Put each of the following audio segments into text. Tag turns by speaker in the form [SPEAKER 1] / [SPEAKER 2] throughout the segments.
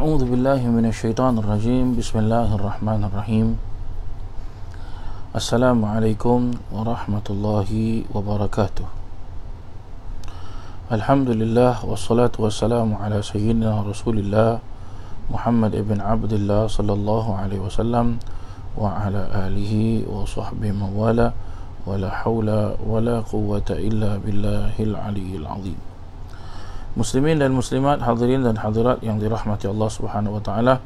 [SPEAKER 1] أعوذ بالله من الشيطان الرجيم. بسم الله الرحمن الرحيم. السلام عليكم ورحمة الله وبركاته. الحمد لله والصلاة والسلام على سيدنا رسول الله محمد ابن عبد الله صلى الله عليه وسلم وعلى آله وصحبه من والاه ولا حول ولا قوة إلا بالله العلي العظيم. Muslimin dan muslimat, hadirin dan hadirat yang dirahmati Allah Subhanahu wa taala.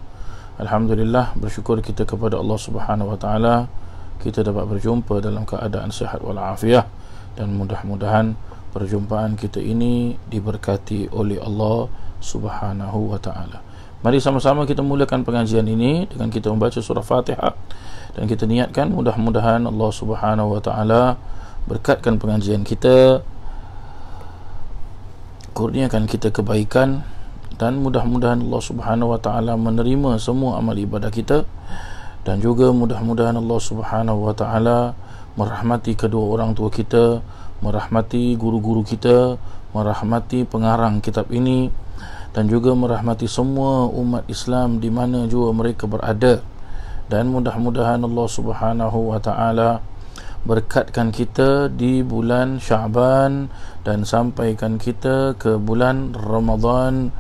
[SPEAKER 1] Alhamdulillah, bersyukur kita kepada Allah Subhanahu wa taala kita dapat berjumpa dalam keadaan sihat wal afiah, dan mudah-mudahan perjumpaan kita ini diberkati oleh Allah Subhanahu wa taala. Mari sama-sama kita mulakan pengajian ini dengan kita membaca surah Fatihah, dan kita niatkan mudah-mudahan Allah Subhanahu wa taala berkatkan pengajian kita, kurniakan kita kebaikan, dan mudah-mudahan Allah Subhanahu wa taala menerima semua amal ibadah kita, dan juga mudah-mudahan Allah Subhanahu wa taala merahmati kedua orang tua kita, merahmati guru-guru kita, merahmati pengarang kitab ini, dan juga merahmati semua umat Islam di mana juga mereka berada. Dan mudah-mudahan Allah Subhanahu wa taala berkatkan kita di bulan Sya'ban dan sampaikan kita ke bulan Ramadan.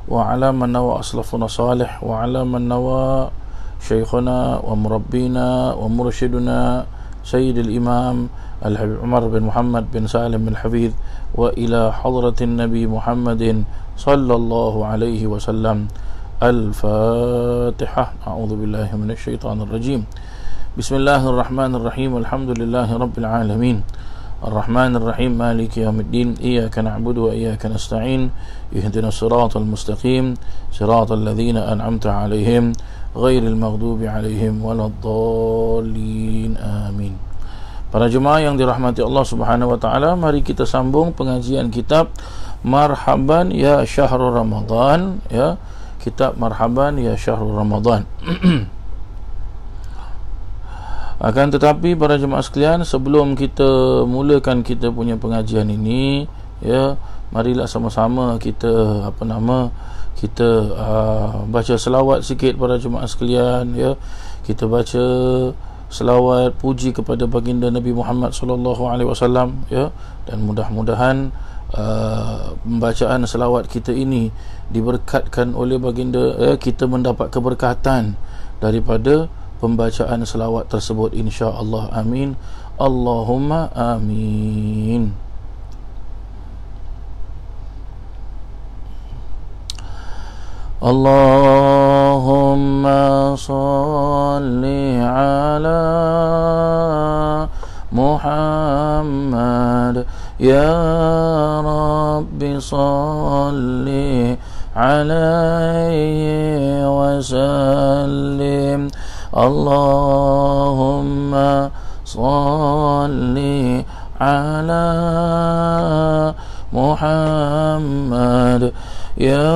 [SPEAKER 1] Wa ala man nawa aslafuna salih, wa ala man nawa syekhuna wa murabbina wa mursyiduna Sayyidil Imam Al-Habib Umar bin Muhammad bin Salim bin Hafidh, wa ila hadratin Nabi Muhammadin sallallahu alaihi wasallam. Al-Fatihah. A'udzu billahi minasy syaithanir rajim. Bismillahirrahmanirrahim. Alhamdulillahi rabbil alamin. Ar-Rahmanir Rahim. Maliki yaumiddin. Iyyaka na'budu wa iyyaka nasta'in. Ihdinas siratal mustaqim. Siratal ladzina an'amta 'alaihim ghairil maghdubi 'alaihim waladdallin. Amin. Para jemaah yang dirahmati Allah Subhanahu wa taala, mari kita sambung pengajian kitab Marhaban ya Syahrul Ramadan, ya. Kitab Marhaban ya Syahrul Ramadan. Akan tetapi para jemaah sekalian, sebelum kita mulakan kita punya pengajian ini, ya, marilah sama-sama kita kita baca selawat sikit para jemaah sekalian, ya. Kita baca selawat puji kepada baginda Nabi Muhammad sallallahu alaihi wasallam, ya, dan mudah-mudahan pembacaan selawat kita ini diberkatkan oleh baginda, kita mendapat keberkatan daripada pembacaan selawat tersebut, insya-Allah. Amin. Allahumma amin. Allahumma salli ala Muhammad ya Rabbi salli alaihi wa sallim. Allahumma salli ala Muhammad ya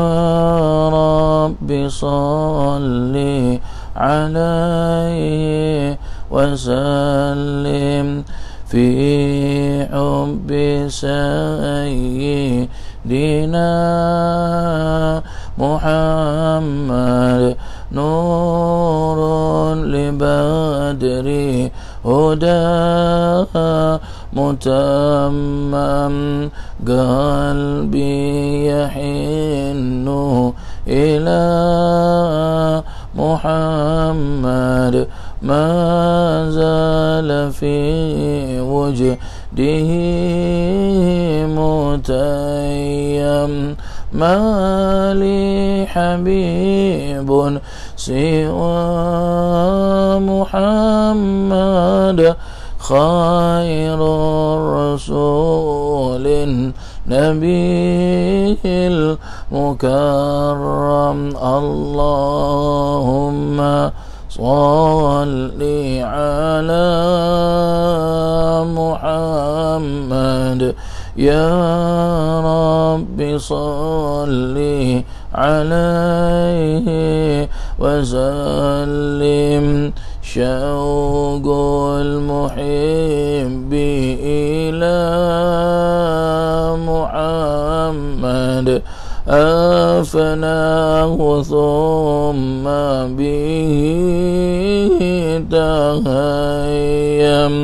[SPEAKER 1] Rabbi salli alaihi wa sallim. Fi hubbi sayyidina Muhammad nurun li badri huda mutammam qalbi yahinnu ila Muhammad ma zala fi wujdihi mutayyam ma li habibun siwa Muhammad khairur rasulin nabiyil mukarram. Allahumma salli ala Muhammad ya Rabbi salli alaihi wa sallim. Syauqul muhibbi ila Muhammad أفناه ثم به تهيم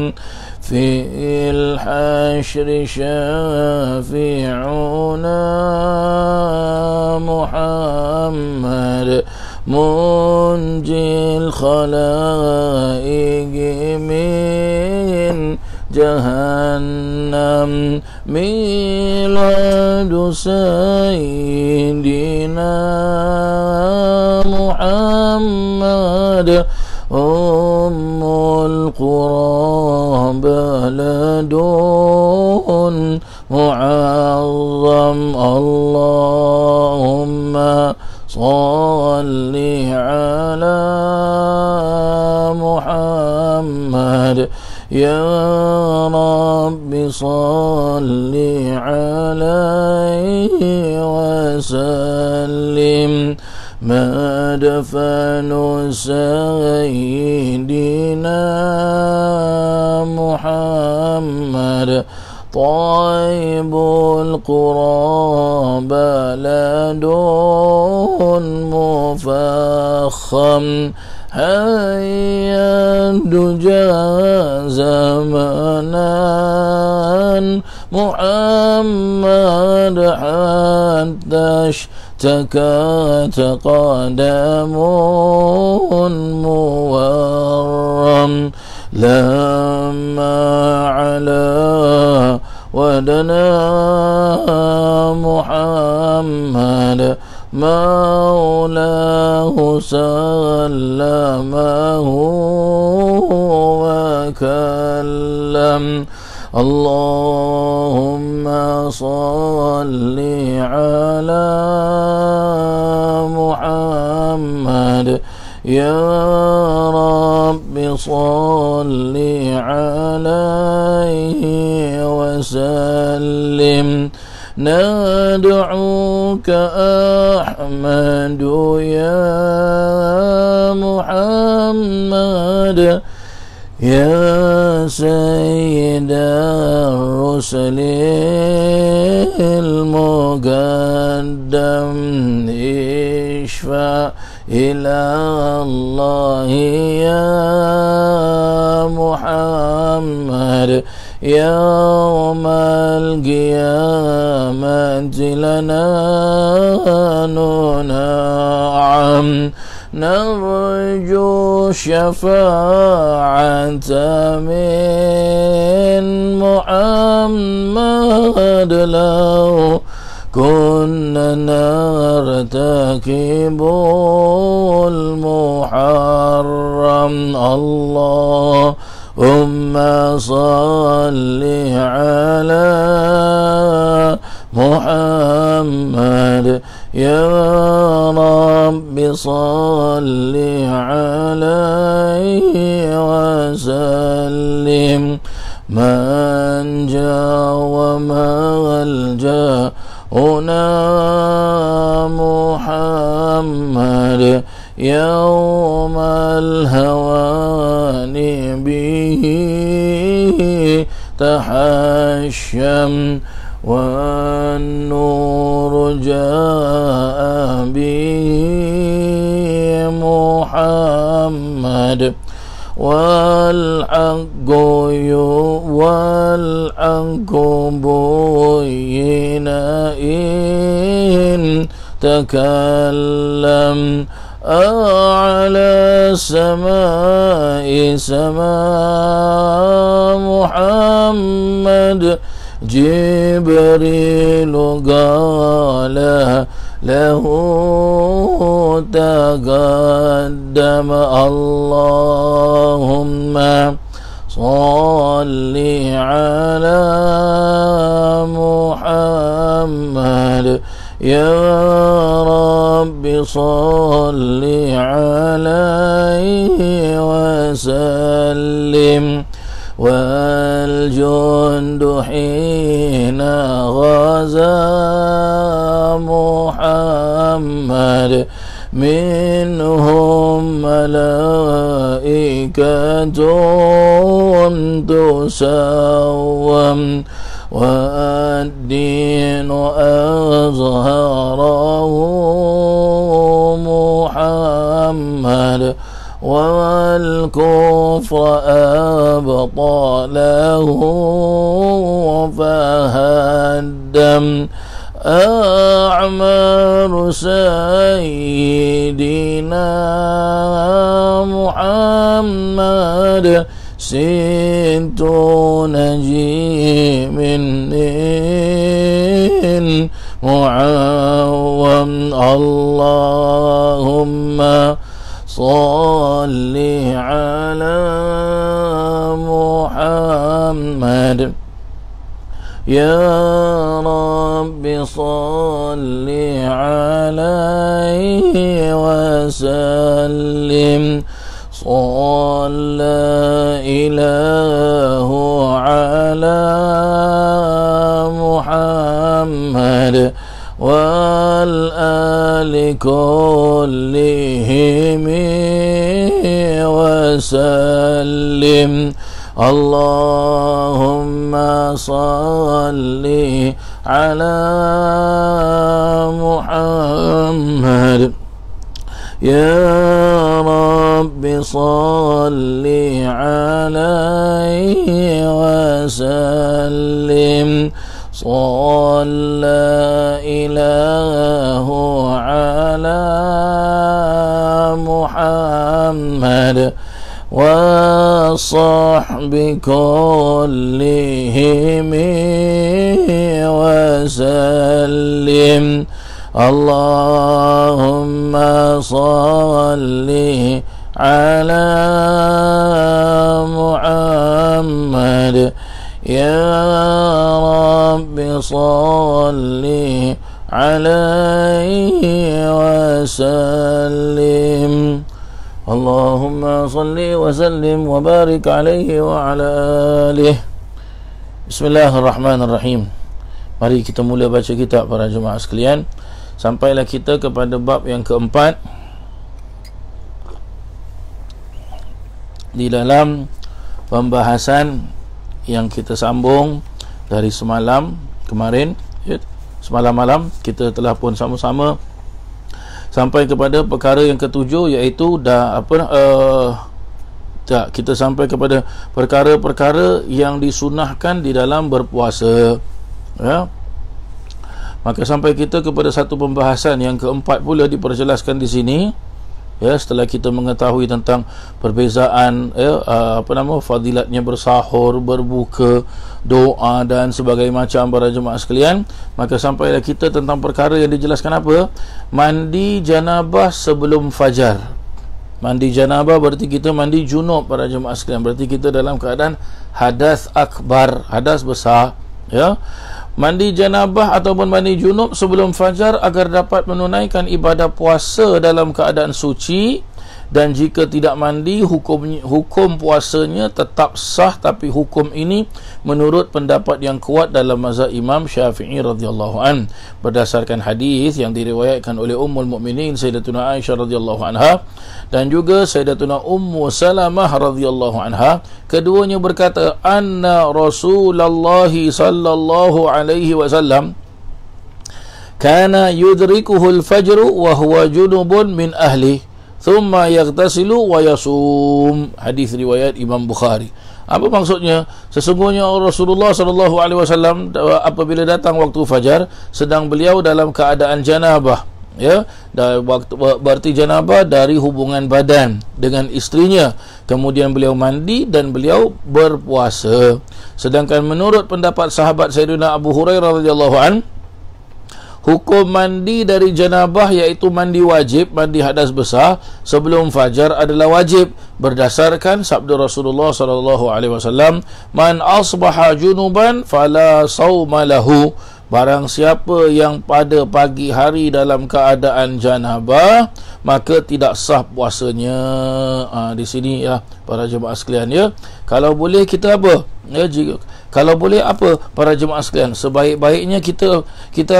[SPEAKER 1] في الحشر شافعنا محمد منجي الخلائق من جهنم ميلاد سيدنا محمد أم القرى بلد معظم اللهم صل على محمد يا رب صل عليه وسلم مدفن سيدنا محمد طيب القرى بلد مفخم هيا الدجى زمانا محمد حتى اشتكت قدم مورم لما على ودنا محمد مولاه سلمه وكلم اللهم صل على محمد يا رب صل عليه وسلم ندعوك أحمد يا محمد يا سيد الرسل المقدم اشفع إلى الله يا محمد يوم القيامة لنا نعم نرجو الشفاعة من محمد لو كنا نرتكب المحرم اللهم صل على محمد يا رب صل عليه وسلم من جاء وملجأ محمد يوم الهوان به تحشم والنور جاء به محمد والحق بين إن تكلم أعلى السماء سماء محمد جبريل قال له تقدم اللهم صل على محمد يا رب صل عليه وسلم والجند حين غزا محمد منهم ملائكة تسوم والدين أظهره محمد والكفر أبطله فهدم أعمار سيدنا محمد ست نجيم معوم اللهم صل على محمد يا رب صل عليه وسلم صلى إله على محمد والآل كلهم وسلم اللهم صل على محمد يا رب صل عليه وسلم صلى إله على محمد والصحب كلهم وسلم اللهم صل على محمد يا رب صل عليه وسلم اللهم صل وسلم وبارك عليه وعلى آله. Bismillahirrahmanirrahim. Mari kita mula baca kitab para jemaah sekalian. Sampailah kita kepada bab yang keempat di dalam pembahasan yang kita sambung dari semalam kemarin, semalam malam kita telah pun sama-sama sampai kepada perkara yang ketujuh, iaitu kita sampai kepada perkara-perkara yang disunahkan di dalam berpuasa, ya. Maka sampai kita kepada satu pembahasan yang keempat pula diperjelaskan di sini, ya, setelah kita mengetahui tentang perbezaan, fadilatnya bersahur, berbuka, doa dan sebagainya macam para jemaah sekalian. Maka sampailah kita tentang perkara yang dijelaskan apa? Mandi janabah sebelum fajar. Mandi janabah berarti kita mandi junub para jemaah sekalian, berarti kita dalam keadaan hadas akbar, hadas besar, ya. Mandi janabah ataupun mandi junub sebelum fajar agar dapat menunaikan ibadah puasa dalam keadaan suci. Dan jika tidak mandi, hukum puasanya tetap sah, tapi hukum ini menurut pendapat yang kuat dalam mazhab Imam Syafi'i radhiyallahu an, berdasarkan hadis yang diriwayatkan oleh Ummul Mukminin Sayyidatuna Aisyah radhiyallahu anha dan juga Sayyidatuna Ummu Salamah radhiyallahu anha. Keduanya berkata, anna Rasulullah sallallahu alaihi wasallam kana yudrikuhul fajru wa huwa junubun min ahli thumma yaghtasilu wa yasum. Hadis riwayat Imam Bukhari. Apa maksudnya? Sesungguhnya Rasulullah sallallahu alaihi wasallam apabila datang waktu fajar, sedang beliau dalam keadaan janabah, ya, berarti janabah dari hubungan badan dengan istrinya, kemudian beliau mandi dan beliau berpuasa. Sedangkan menurut pendapat sahabat Sayyidina Abu Hurairah radhiyallahu an, hukum mandi dari janabah iaitu mandi wajib, mandi hadas besar sebelum fajar adalah wajib berdasarkan sabda Rasulullah sallallahu alaihi wasallam, man asbaha junuban fala sauma lahu. Barang siapa yang pada pagi hari dalam keadaan janabah, maka tidak sah puasanya. Di sini, ya, para jemaah sekalian, ya, kalau boleh kita apa? Ya, kalau boleh apa para jemaah sekalian? Sebaik-baiknya kita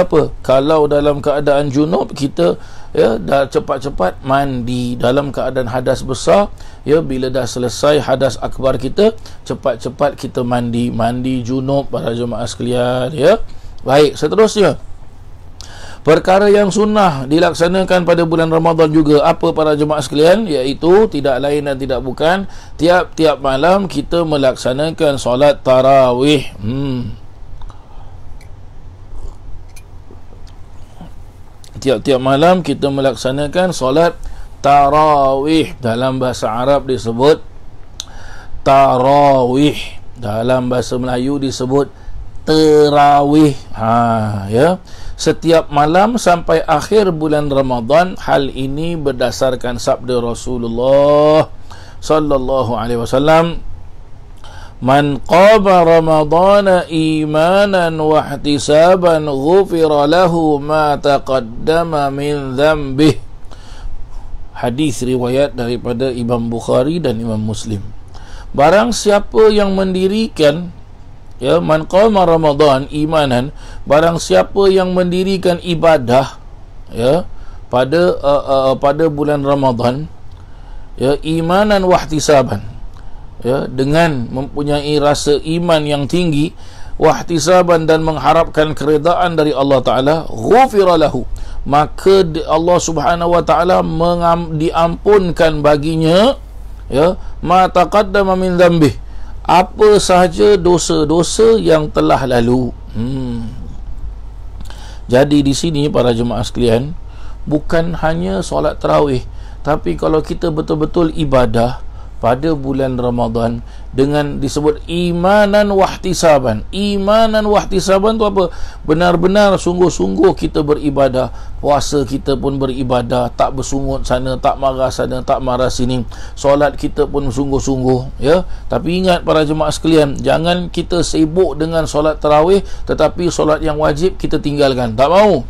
[SPEAKER 1] apa? Kalau dalam keadaan junub, kita ya, dah cepat-cepat mandi dalam keadaan hadas besar, ya, bila dah selesai hadas akbar kita, cepat-cepat kita mandi junub para jemaah sekalian, ya. Baik, seterusnya perkara yang sunnah dilaksanakan pada bulan Ramadan juga apa para jemaah sekalian, iaitu tidak lain dan tidak bukan tiap-tiap malam kita melaksanakan solat tarawih. Tiap-tiap malam kita melaksanakan solat tarawih. Dalam bahasa Arab disebut tarawih, dalam bahasa Melayu disebut terawih. Ya, setiap malam sampai akhir bulan Ramadan. Hal ini berdasarkan sabda Rasulullah sallallahu alaihi wasallam, man qama ramadana imanan wa ihtisaban ghufira lahu ma taqaddama min dhanbih. Hadis riwayat daripada Imam Bukhari dan Imam Muslim. Barang siapa yang mendirikan, ya, man qama Ramadan imanan, barang siapa yang mendirikan ibadah, ya, pada bulan Ramadan, ya, imanan wahtisaban, ya, dengan mempunyai rasa iman yang tinggi, wahtisaban, dan mengharapkan keredaan dari Allah Ta'ala, ghufira lahu, maka Allah Subhanahu Wa Ta'ala diampunkan baginya, ya, ma taqaddama min dhanbih, apa sahaja dosa-dosa yang telah lalu. Jadi di sini para jemaah sekalian, bukan hanya solat tarawih, tapi kalau kita betul-betul ibadah pada bulan Ramadan dengan disebut imanan wahtisaban. Imanan wahtisaban tu apa? Benar-benar sungguh-sungguh kita beribadah. Puasa kita pun beribadah, tak bersungut sana, tak marah sana, tak marah sini. Solat kita pun sungguh-sungguh, ya. Tapi ingat para jemaah sekalian, jangan kita sibuk dengan solat tarawih tetapi solat yang wajib kita tinggalkan. Tak mau.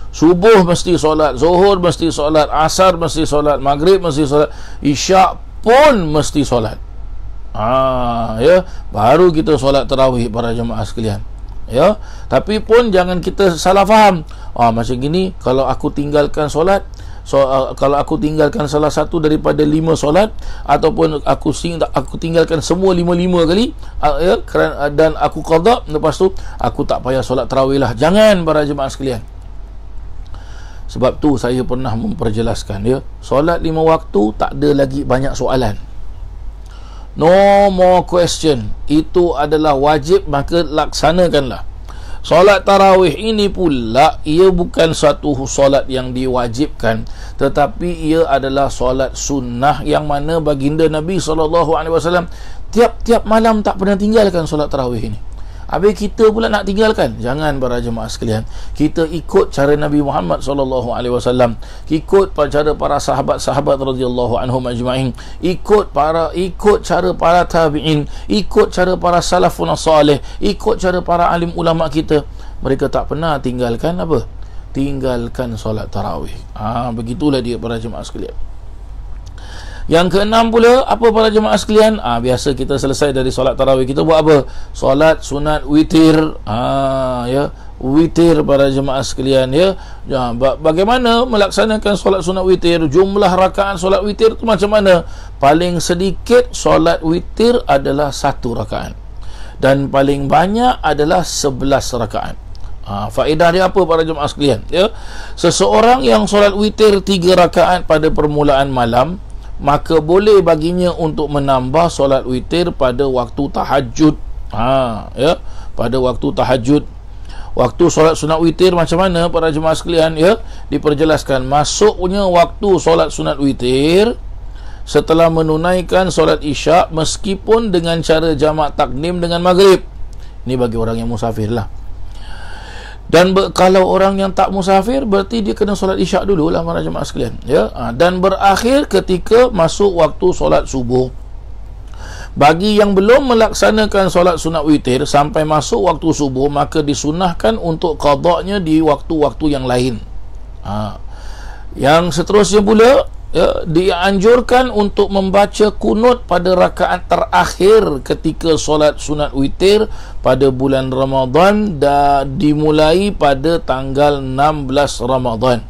[SPEAKER 1] Subuh mesti solat, zuhur mesti solat, asar mesti solat, maghrib mesti solat, isyak pun mesti solat. Ya, baru kita solat tarawih para jemaah sekalian, ya. Tapi pun jangan kita salah faham. Macam gini, kalau aku tinggalkan solat, kalau aku tinggalkan salah satu daripada 5 solat, ataupun aku tinggalkan semua 5 kali, ya, dan aku qada, lepas tu aku tak payah solat tarawih lah. Jangan para jemaah sekalian. Sebab tu saya pernah memperjelaskan, ya, solat 5 waktu tak ada lagi banyak soalan. No more question. Itu adalah wajib, maka laksanakanlah. Solat tarawih ini pula, ia bukan satu solat yang diwajibkan, tetapi ia adalah solat sunnah yang mana baginda Nabi SAW tiap-tiap malam tak pernah tinggalkan solat tarawih ini. Habis kita pula nak tinggalkan? Jangan para jemaah sekalian. Kita ikut cara Nabi Muhammad SAW, ikut cara para sahabat-sahabat radhiyallahu anhum ajma'in, ikut cara para tabi'in, ikut cara para salafun salih, ikut cara para alim ulama kita. Mereka tak pernah tinggalkan apa? Tinggalkan solat tarawih. Begitulah dia para jemaah sekalian. Yang keenam pula, apa para jemaah sekalian? Biasa kita selesai dari solat tarawih, kita buat apa? Solat sunat witir. Ya, witir para jemaah sekalian, ya. Bagaimana melaksanakan solat sunat witir? Jumlah rakaat solat witir tu macam mana? Paling sedikit solat witir adalah 1 rakaat, dan paling banyak adalah 11 rakaat. Faedah dia apa para jemaah sekalian, ya? Seseorang yang solat witir 3 rakaat pada permulaan malam, maka boleh baginya untuk menambah solat witir pada waktu tahajud. Ya, pada waktu tahajud. Waktu solat sunat witir macam mana para jemaah sekalian, ya? Diperjelaskan, masuknya waktu solat sunat witir setelah menunaikan solat isyak, meskipun dengan cara jamak takdim dengan maghrib. Ini bagi orang yang musafir lah. Dan kalau orang yang tak musafir, berarti dia kena solat isyak dulu lah para jemaah sekalian, ya. Dan berakhir ketika masuk waktu solat subuh. Bagi yang belum melaksanakan solat sunat witir sampai masuk waktu subuh, maka disunahkan untuk qadanya di waktu-waktu yang lain. Yang seterusnya pula, ya, dianjurkan untuk membaca kunut pada rakaat terakhir ketika solat sunat witir pada bulan Ramadan, dan dimulai pada tanggal 16 Ramadan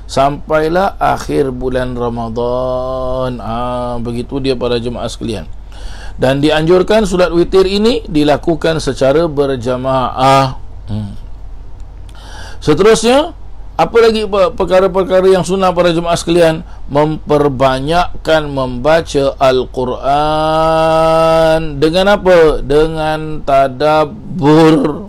[SPEAKER 1] sampailah akhir bulan Ramadan. Begitu dia para jemaah sekalian. Dan dianjurkan solat witir ini dilakukan secara berjamaah. Seterusnya, apa lagi perkara-perkara yang sunnah para jemaah sekalian? Memperbanyakkan membaca Al-Quran. Dengan apa? Dengan tadabbur.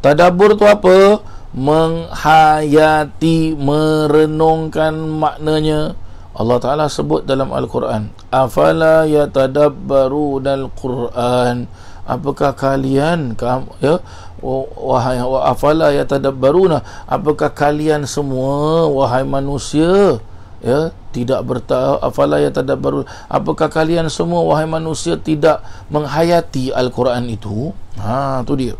[SPEAKER 1] Tadabbur tu apa? Menghayati, merenungkan maknanya. Allah Ta'ala sebut dalam Al-Quran, afala yatadabbarunal Quran. Apakah kalian afala yatadabbaruna, apakah kalian semua wahai manusia tidak afala yatadabbarun, apakah kalian semua wahai manusia tidak menghayati Al-Quran itu? Tu dia.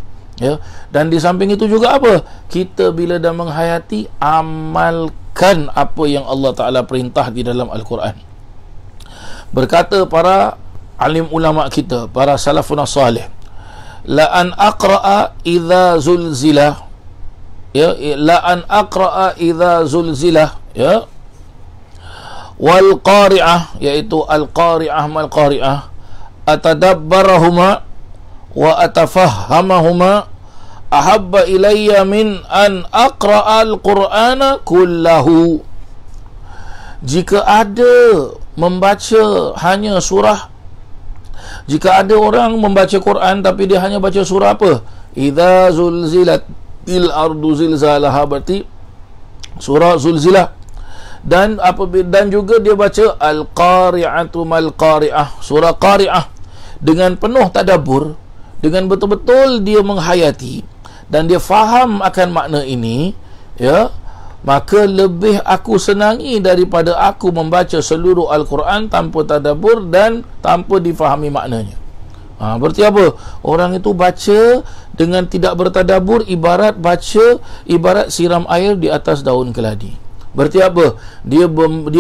[SPEAKER 1] Dan di samping itu juga apa? Kita bila dah menghayati, amalkan apa yang Allah Ta'ala perintah di dalam Al-Quran. Berkata para alim ulama kita, para salafun salih, la an aqra'a idza zulzilah, la an aqra'a idza zulzilah, wal qari'ah, iaitu al qari'ah mal qari'ah, atadabbarahuma wa atafahhamahuma ahabba ilayya min an aqra'al qur'ana kullahu. Jika ada membaca hanya surah, jika ada orang membaca Quran tapi dia hanya baca surah apa? Idza zulzilatil ardu zilzalaha, berarti surah Zulzilah. Dan juga dia baca al-qari'atu mal qari'ah, surah qari'ah, dengan penuh tadabbur, dengan betul-betul dia menghayati dan dia faham akan makna ini, maka lebih aku senangi daripada aku membaca seluruh Al-Quran tanpa tadabbur dan tanpa difahami maknanya. Berarti apa? Orang itu baca dengan tidak bertadabbur, ibarat siram air di atas daun keladi. Berarti apa? Dia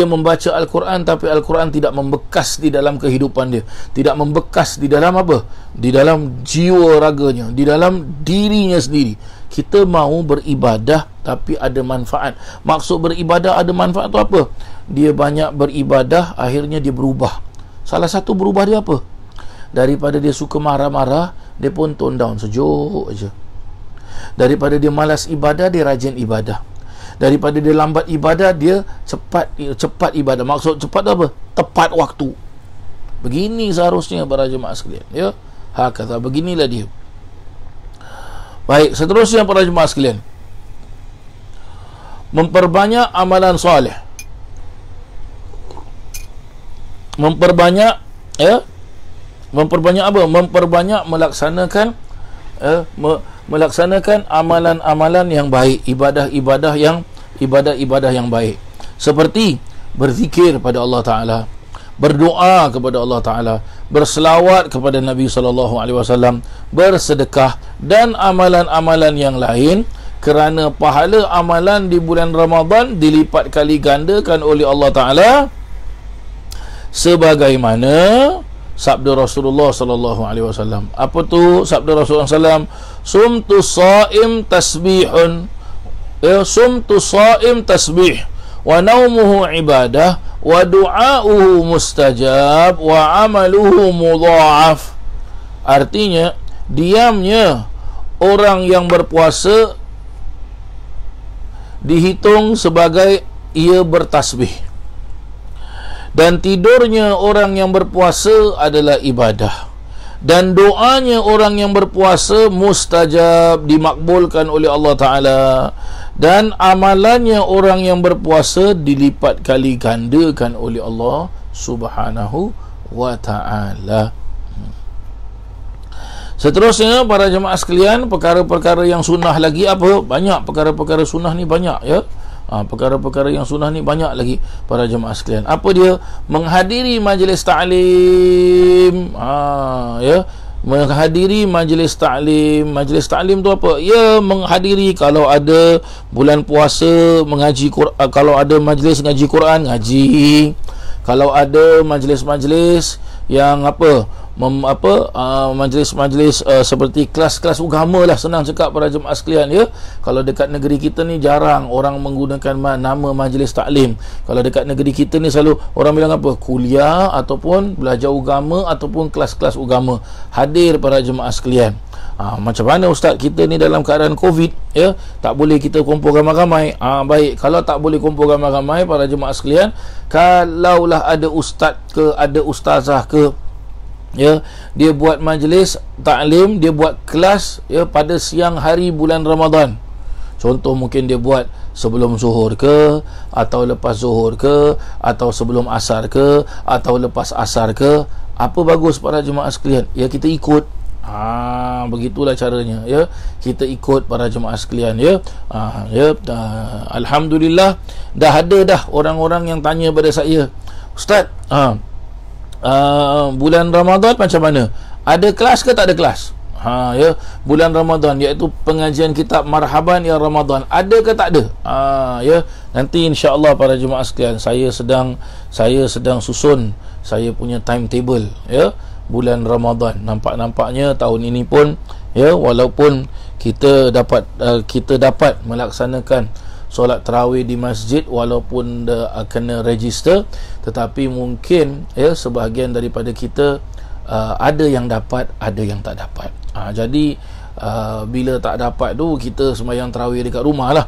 [SPEAKER 1] membaca Al-Quran tapi Al-Quran tidak membekas di dalam kehidupan dia, tidak membekas di dalam apa? Di dalam jiwa raganya, di dalam dirinya sendiri. Kita mahu beribadah tapi ada manfaat. Maksud beribadah ada manfaat tu apa? Dia banyak beribadah, akhirnya dia berubah. Salah satu berubah dia apa? Daripada dia suka marah-marah, dia pun tone down, sejuk aja. Daripada dia malas ibadah, dia rajin ibadah. Daripada dia lambat ibadah, dia cepat ibadah. Maksud cepat apa? Tepat waktu. Begini seharusnya para jemaah sekalian, kata beginilah dia. Baik, seterusnya para jemaah sekalian, memperbanyak amalan soleh. Memperbanyak apa? Memperbanyak melaksanakan amalan-amalan yang baik, ibadah-ibadah yang baik, seperti berzikir pada Allah Ta'ala, berdoa kepada Allah Ta'ala, berselawat kepada Nabi SAW, bersedekah dan amalan-amalan yang lain, kerana pahala amalan di bulan Ramadan dilipat kali gandakan oleh Allah Ta'ala, sebagaimana sabda Rasulullah SAW. Apa tu sabda Rasulullah SAW? Sumtu sha'im tasbihun, sumtu sha'im tasbih, wa naumuhu ibadah, wa du'auhu mustajab, wa amaluhu mudha'af. Artinya, diamnya orang yang berpuasa dihitung sebagai ia bertasbih, dan tidurnya orang yang berpuasa adalah ibadah, dan doanya orang yang berpuasa mustajab, dimakbulkan oleh Allah Ta'ala, dan amalannya orang yang berpuasa dilipat kali gandakan oleh Allah Subhanahu wa Ta'ala. Seterusnya para jemaah sekalian, perkara-perkara yang sunnah lagi apa? Banyak perkara-perkara sunnah ni, banyak perkara-perkara yang sunnah ni banyak lagi para jemaah sekalian. Apa dia? Menghadiri majlis ta'lim. Menghadiri majlis ta'lim. Majlis ta'lim tu apa? Menghadiri kalau ada bulan puasa, mengaji Quran, kalau ada majlis ngaji Quran, ngaji. Kalau ada majlis-majlis yang apa, majlis-majlis seperti kelas-kelas agama lah, senang cakap para jemaah sekalian ya. Kalau dekat negeri kita ni jarang orang menggunakan nama majlis taklim. Kalau dekat negeri kita ni selalu orang bilang apa, kuliah ataupun belajar agama ataupun kelas-kelas agama. Hadir para jemaah sekalian. Macam mana ustaz, kita ni dalam keadaan Covid ya, tak boleh kita kumpul ramai-ramai. Baik, kalau tak boleh kumpul ramai-ramai para jemaah sekalian, kalaulah ada ustaz ke, ada ustazah ke ya, dia buat majlis taklim, dia buat kelas ya pada siang hari bulan Ramadan. Contoh mungkin dia buat sebelum zuhur ke, atau lepas zuhur ke, atau sebelum asar ke, atau lepas asar ke. Apa bagus para jemaah sekalian? Ya, kita ikut. Begitulah caranya ya. Kita ikut para jemaah sekalian ya. Alhamdulillah dah ada dah orang-orang yang tanya pada saya, ustaz, bulan Ramadan macam mana? Ada kelas ke tak ada kelas? Ya, bulan Ramadan iaitu pengajian kitab Marhaban ya Ramadan, ada ke tak ada? Ya, nanti insya-Allah para jemaah sekalian, saya sedang susun saya punya timetable ya, bulan Ramadan. Nampaknya tahun ini pun ya, walaupun kita dapat melaksanakan solat tarawih di masjid walaupun kena register, tetapi mungkin ya sebahagian daripada kita ada yang dapat, ada yang tak dapat. Jadi bila tak dapat tu, kita sembahyang tarawih dekat rumah lah.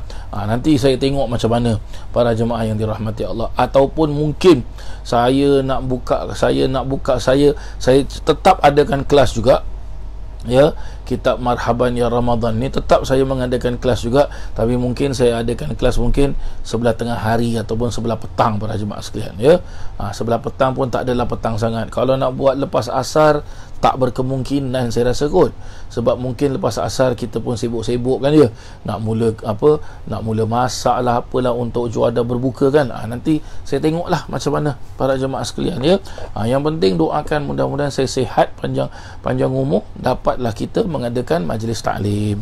[SPEAKER 1] Nanti saya tengok macam mana para jemaah yang dirahmati Allah. Ataupun mungkin saya tetap adakan kelas juga ya, kitab Marhaban ya Ramadan ni tetap saya mengadakan kelas juga, tapi mungkin saya adakan kelas mungkin sebelah tengah hari ataupun sebelah petang para jemaah sekalian ya. Sebelah petang pun tak adalah petang sangat. Kalau nak buat lepas asar tak berkemungkinan saya rasa kot, sebab mungkin lepas asar kita pun sibuk-sibuk kan ya, nak mula masak lah apalah untuk juadah berbuka kan. Nanti saya tengoklah macam mana para jemaah sekalian ya. Yang penting doakan mudah-mudahan saya sihat, panjang umur, dapatlah kita mengadakan majlis taklim.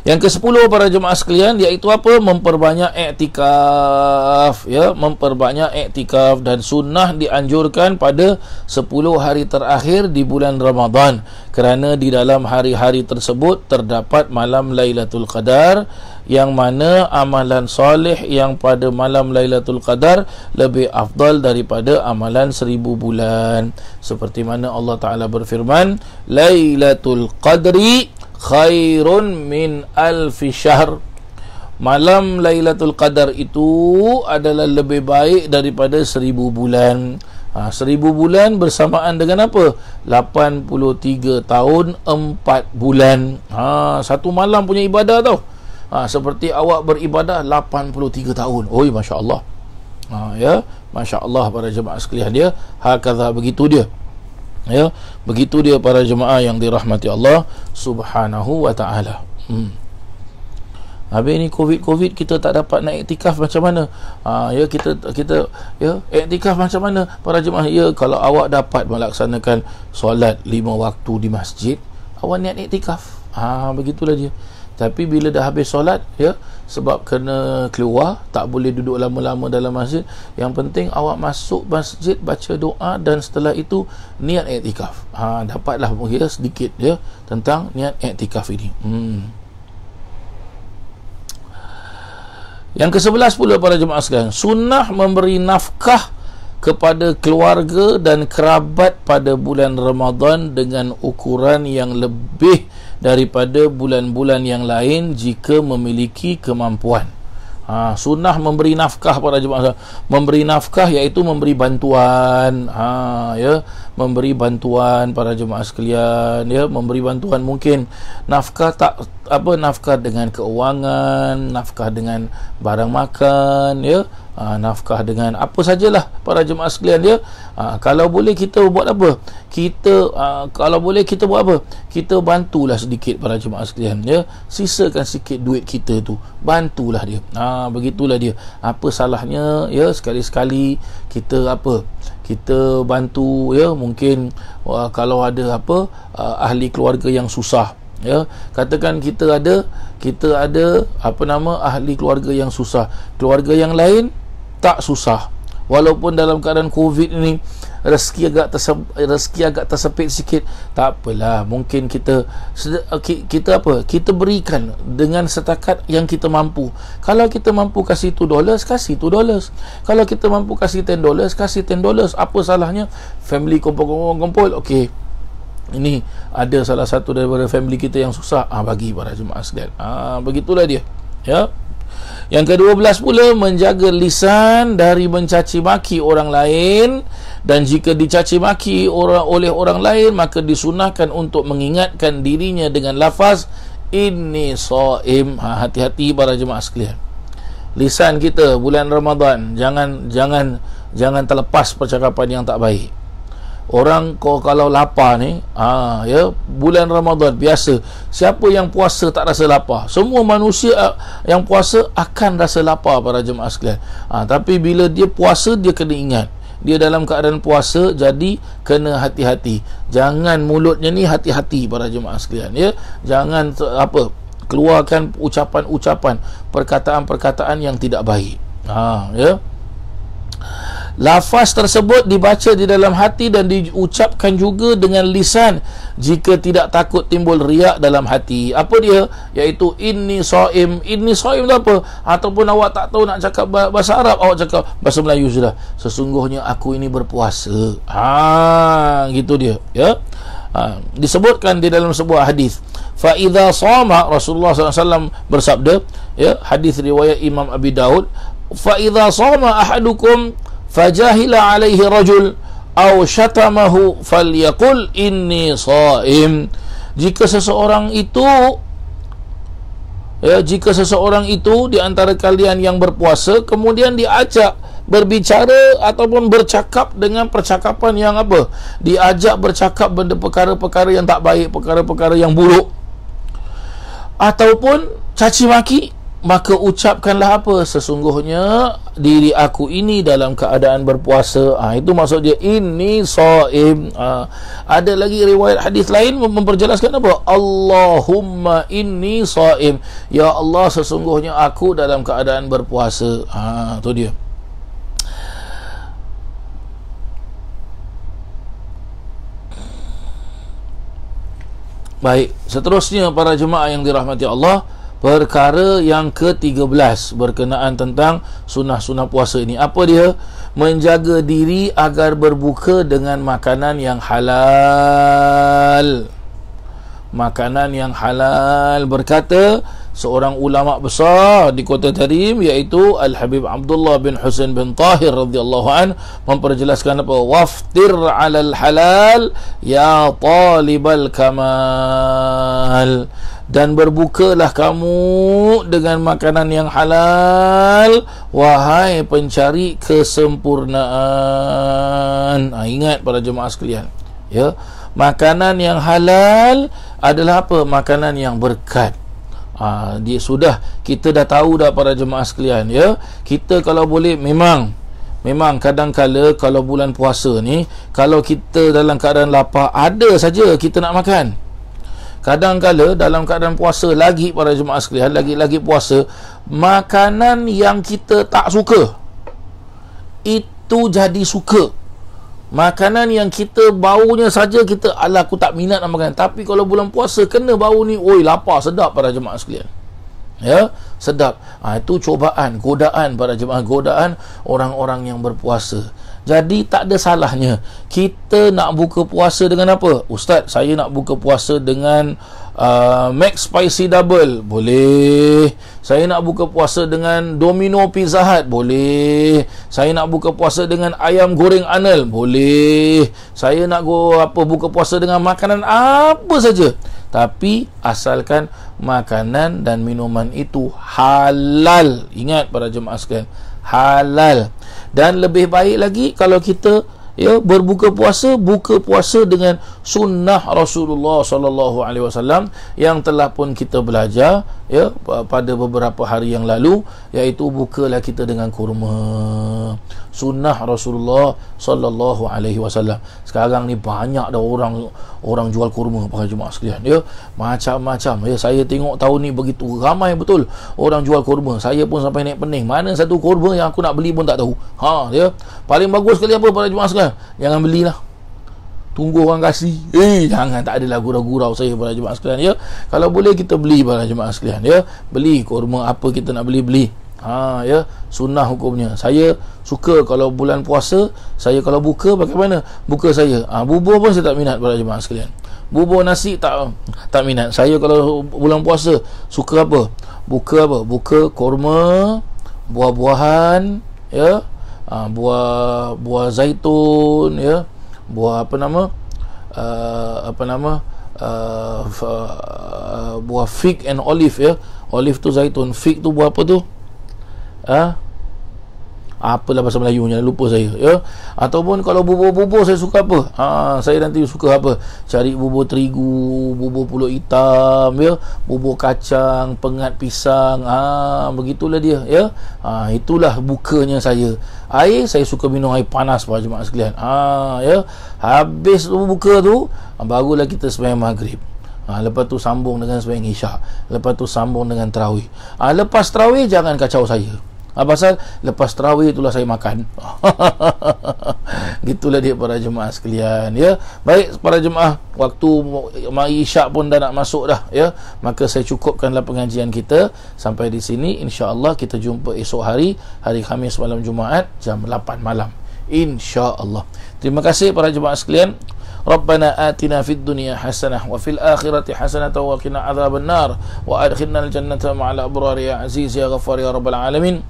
[SPEAKER 1] Yang ke-10 para jemaah sekalian, iaitu apa? Memperbanyak iktikaf ya, memperbanyak iktikaf, dan sunnah dianjurkan pada 10 hari terakhir di bulan Ramadan, kerana di dalam hari-hari tersebut terdapat malam Lailatul Qadar, yang mana amalan soleh yang pada malam Lailatul Qadar lebih afdal daripada amalan 1000 bulan. Seperti mana Allah Ta'ala berfirman, Lailatul Qadri khairun min alfi syahr. Malam Lailatul Qadar itu adalah lebih baik daripada 1000 bulan. 1000 bulan bersamaan dengan apa? 83 tahun 4 bulan. Satu malam punya ibadah tau. Seperti awak beribadah 83 tahun. Oi, Masya Allah. Ya, Masya Allah para jemaah sekalian dia. Hakadha, begitu dia. Ya, begitu dia para jemaah yang dirahmati Allah Subhanahu wa ta'ala. Habis ni COVID kita tak dapat nak iktikaf macam mana? Ya, kita ya, iktikaf macam mana para jemaah? Ya, kalau awak dapat melaksanakan solat 5 waktu di masjid, awak niat iktikaf. Begitulah dia. Tapi bila dah habis solat ya, sebab kena keluar, tak boleh duduk lama-lama dalam masjid, yang penting awak masuk masjid, baca doa, dan setelah itu niat iktikaf. Dapatlah mungkin sedikit ya tentang niat iktikaf ini. Yang ke-11 pula para jemaah sekalian, sunnah memberi nafkah kepada keluarga dan kerabat pada bulan Ramadan dengan ukuran yang lebih daripada bulan-bulan yang lain jika memiliki kemampuan. Sunnah memberi nafkah para jemaah. Memberi nafkah iaitu memberi bantuan. Ya, memberi bantuan para jemaah sekalian ya, memberi bantuan mungkin nafkah nafkah dengan keuangan, nafkah dengan barang makan ya, nafkah dengan apa sajalah para jemaah sekalian ya. Kalau boleh kita buat apa? Kalau boleh kita buat apa? Kita bantulah sedikit para jemaah sekalian ya. Sisakan sikit duit kita tu, bantulah dia. Begitulah dia. Apa salahnya ya, sekali-sekali kita kita bantu ya. Mungkin kalau ada ahli keluarga yang susah ya, katakan kita ada ahli keluarga yang susah, keluarga yang lain tak susah, walaupun dalam keadaan COVID ini rezeki agak tersepit sikit, tak apalah, mungkin kita apa, kita berikan dengan setakat yang kita mampu. Kalau kita mampu kasih $2, kasih $2. Kalau kita mampu kasih $10, kasih $10. Apa salahnya? Family kumpul, okey, ini ada salah satu daripada family kita yang susah, bagi para jemaah sekalian. Begitulah dia, ya. Yang ke-12 pula, menjaga lisan dari mencaci maki orang lain, dan jika dicaci maki oleh orang lain, maka disunahkan untuk mengingatkan dirinya dengan lafaz inni shaim. Hati-hati para jemaah sekalian. Lisan kita bulan Ramadan, jangan terlepas percakapan yang tak baik. Orang kalau lapar ni, ya, bulan Ramadan biasa, siapa yang puasa tak rasa lapar? Semua manusia yang puasa akan rasa lapar para jemaah sekalian. Tapi bila dia puasa, dia kena ingat dia dalam keadaan puasa, jadi kena hati-hati. Jangan mulutnya ni, hati-hati para jemaah sekalian, ya. Jangan keluarkan ucapan-ucapan, perkataan-perkataan yang tidak baik. Ya. Lafaz tersebut dibaca di dalam hati dan diucapkan juga dengan lisan jika tidak takut timbul riak dalam hati. Apa dia? Iaitu inni shaim. Inni shaim tu apa? Ataupun awak tak tahu nak cakap bahasa Arab, awak cakap bahasa Melayu sudah. Sesungguhnya aku ini berpuasa. Gitu dia, ya. Disebutkan di dalam sebuah hadis, fa idza shama, Rasulullah SAW bersabda, ya, hadis riwayat Imam Abi Daud, fa idza shama ahadukum fajahila alaihi rajul aw syatamahu falyaqul inni shaim. Jika seseorang itu di antara kalian yang berpuasa kemudian diajak berbicara ataupun bercakap dengan percakapan yang apa, diajak bercakap benda perkara-perkara yang tak baik, perkara-perkara yang buruk, ataupun caci maki, maka ucapkanlah apa? Sesungguhnya diri aku ini dalam keadaan berpuasa. Itu maksud dia inni shaim. Ada lagi riwayat hadis lain memperjelaskan apa? Allahumma inni shaim. Ya Allah, sesungguhnya aku dalam keadaan berpuasa. Itu dia. Baik, seterusnya para jemaah yang dirahmati Allah, perkara yang ke-13 berkenaan tentang sunnah-sunnah puasa ini. Apa dia? Menjaga diri agar berbuka dengan makanan yang halal. Makanan yang halal. Berkata seorang ulama besar di kota Tarim, iaitu Al-Habib Abdullah bin Husain bin Tahir radhiyallahu an, memperjelaskan apa? Waftir 'alal halal ya talibal kamal. Dan berbukalah kamu dengan makanan yang halal, wahai pencari kesempurnaan. Ingat para jemaah sekalian, ya, makanan yang halal adalah apa? Makanan yang berkat. Dia sudah, kita dah tahu dah para jemaah sekalian, ya. Kita kalau boleh, memang kadang-kala kalau bulan puasa ni, kalau kita dalam keadaan lapar, ada saja kita nak makan. Kadang-kala dalam keadaan puasa lagi para jemaah sekalian, lagi puasa, makanan yang kita tak suka itu jadi suka. Makanan yang kita baunya saja kita, alah aku tak minat nak makan, tapi kalau bulan puasa kena bau ni, oi lapar, sedap para jemaah sekalian, ya, sedap. Itu cobaan, godaan para jemaah, godaan orang-orang yang berpuasa. Jadi tak ada salahnya kita nak buka puasa dengan apa? Ustaz, saya nak buka puasa dengan Mac Spicy Double. Boleh. Saya nak buka puasa dengan Domino Pizza Hut. Boleh. Saya nak buka puasa dengan ayam goreng Arnold. Boleh. Saya nak buka puasa dengan makanan apa saja. Tapi asalkan makanan dan minuman itu halal. Ingat para jemaah sekalian, halal. Dan lebih baik lagi kalau kita, ya, berbuka puasa, buka puasa dengan sunnah Rasulullah SAW yang telah pun kita belajar ya, pada beberapa hari yang lalu, iaitu bukalah kita dengan kurma. Sunnah Rasulullah sallallahu alaihi wasallam. Sekarang ni banyak dah orang jual kurma para jemaah sekalian, ya, macam-macam, ya. Saya tengok tahun ni begitu ramai betul orang jual kurma. Saya pun sampai naik pening, mana satu kurma yang aku nak beli pun tak tahu. Ya, paling bagus sekali apa para jemaah sekalian? Jangan belilah, tunggu orang kasih. Jangan, tak adalah gurau-gurau saya para jemaah sekalian, ya. Kalau boleh kita beli para jemaah sekalian, ya. Beli kurma apa kita nak beli. Ya, sunnah hukumnya. Saya suka kalau bulan puasa, saya kalau buka bagaimana? Buka saya. Bubur pun saya tak minat para jemaah sekalian. Bubur nasi tak minat. Saya kalau bulan puasa suka apa? Buka kurma, buah-buahan, ya. Buah zaitun, ya. Buah buah fig and olive, ya. Olive tu zaitun, fig tu buah apa tu? Apalah bahasa Melayunya, lupa saya, ya. Ataupun kalau bubur saya suka apa? Saya nanti suka apa? Cari bubur terigu, bubur pulut hitam, ya, bubur kacang, pengat pisang. Begitulah dia, ya. Itulah bukanya saya. Air, saya suka minum air panas para jemaah sekalian. Ya. Habis buka tu, barulah kita sembahyang maghrib. Lepas tu sambung dengan sembahyang isyak. Lepas tu sambung dengan tarawih. Lepas tarawih jangan kacau saya. Pasal lepas tarawih itulah saya makan. Gitulah dia para jemaah sekalian, ya. Baik para jemaah, waktu mari isyak pun dah nak masuk dah, ya. Maka saya cukupkanlah pengajian kita sampai di sini. InsyaAllah kita jumpa esok hari Khamis malam Jumaat jam 8 malam, InsyaAllah. Terima kasih para jemaah sekalian. Rabbana atina fid dunya hasanah wa fil akhirati hasanah wa qina adzaban nar wa adkhilna al jannata ma'al abrar ya aziz ya ghaffar ya rabbal alamin.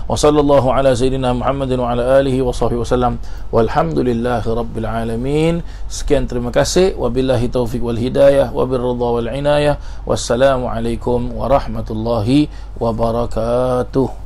[SPEAKER 1] Wa sallallahu ala sayyidina Muhammadin wa ala alihi wa sahbihi wasallam walhamdulillahi rabbil alamin. Sekian, terima kasih, wabillahi taufiq wal hidayah wa birridha wal inayah. Wassalamu alaikum warahmatullahi wabarakatuh.